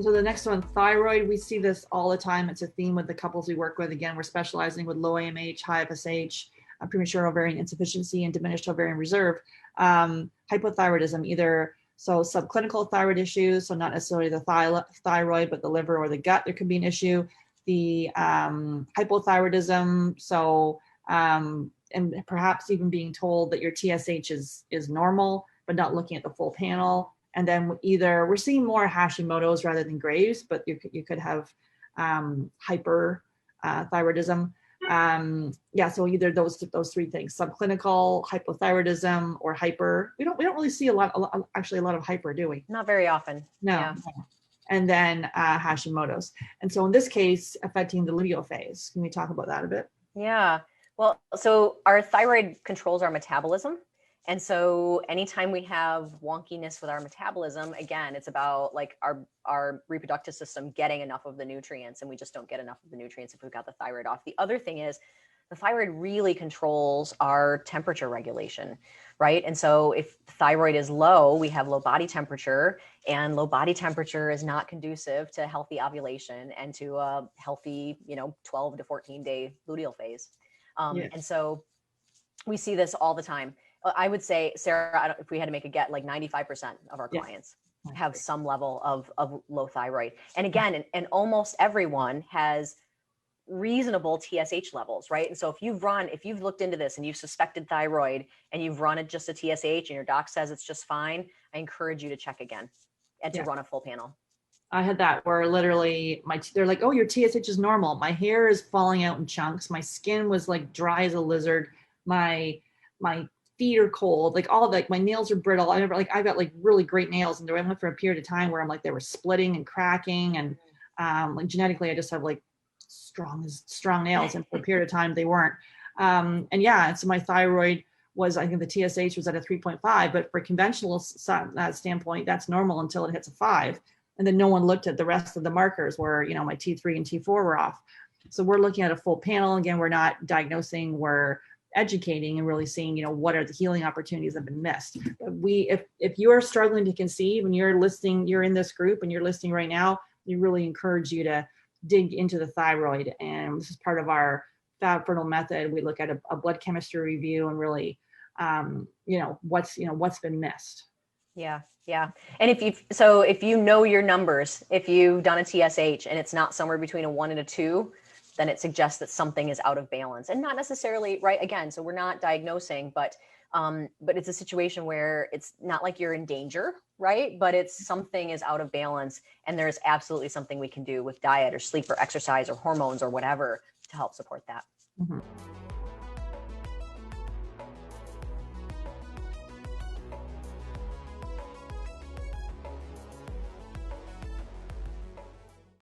So the next one, thyroid, we see this all the time. It's a theme with the couples we work with. Again, we're specializing with low AMH, high FSH, premature ovarian insufficiency, and diminished ovarian reserve. Hypothyroidism, either so subclinical thyroid issues, so not necessarily the thyroid, but the liver or the gut, there could be an issue. The hypothyroidism, so and perhaps even being told that your TSH is normal, but not looking at the full panel. And then either we're seeing more Hashimoto's rather than Graves', but you could have hyperthyroidism. So either those three things: subclinical, hypothyroidism, or hyper. We don't really see a lot of hyper, do we? Not very often. No. Yeah. And then Hashimoto's. And so in this case, affecting the luteal phase. Can we talk about that a bit? Yeah. Well, so our thyroid controls our metabolism. And so anytime we have wonkiness with our metabolism, again, it's about like our reproductive system getting enough of the nutrients, and we just don't get enough of the nutrients if we've got the thyroid off. The other thing is the thyroid really controls our temperature regulation, right? And so if thyroid is low, we have low body temperature, and low body temperature is not conducive to healthy ovulation and to a healthy, 12 to 14 day luteal phase. Yes. And so we see this all the time. I would say, Sarah, if we had to make a get, like 95% of our clients have some level of low thyroid. And again, and almost everyone has reasonable TSH levels, right? And so if you've looked into this and you've suspected thyroid and you've run just a TSH and your doc says it's just fine, I encourage you to check again and to run a full panel. I had that where literally they're like, oh, your TSH is normal. My hair is falling out in chunks. My skin was like dry as a lizard. My feet are cold, like all of that. My nails are brittle. I've got like really great nails, and I went for a period of time where I'm like, they were splitting and cracking, and like genetically, I just have like strong nails, and for a period of time they weren't. So my thyroid was, I think the TSH was at a 3.5, but for conventional standpoint, that's normal until it hits a 5. And then no one looked at the rest of the markers where, my T3 and T4 were off. So we're looking at a full panel. Again, we're not diagnosing, we're educating and really seeing, what are the healing opportunities that have been missed. If you are struggling to conceive and you're in this group and you're listening right now, we really encourage you to dig into the thyroid. And this is part of our Fab Fertile method. We look at a blood chemistry review and really, what's been missed. Yeah. Yeah. And if you know your numbers, if you've done a TSH and it's not somewhere between a 1 and a 2, then it suggests that something is out of balance, and not necessarily right. Again, so we're not diagnosing, but it's a situation where it's not like you're in danger, right? But it's something is out of balance, and there's absolutely something we can do with diet or sleep or exercise or hormones or whatever to help support that. Mm-hmm.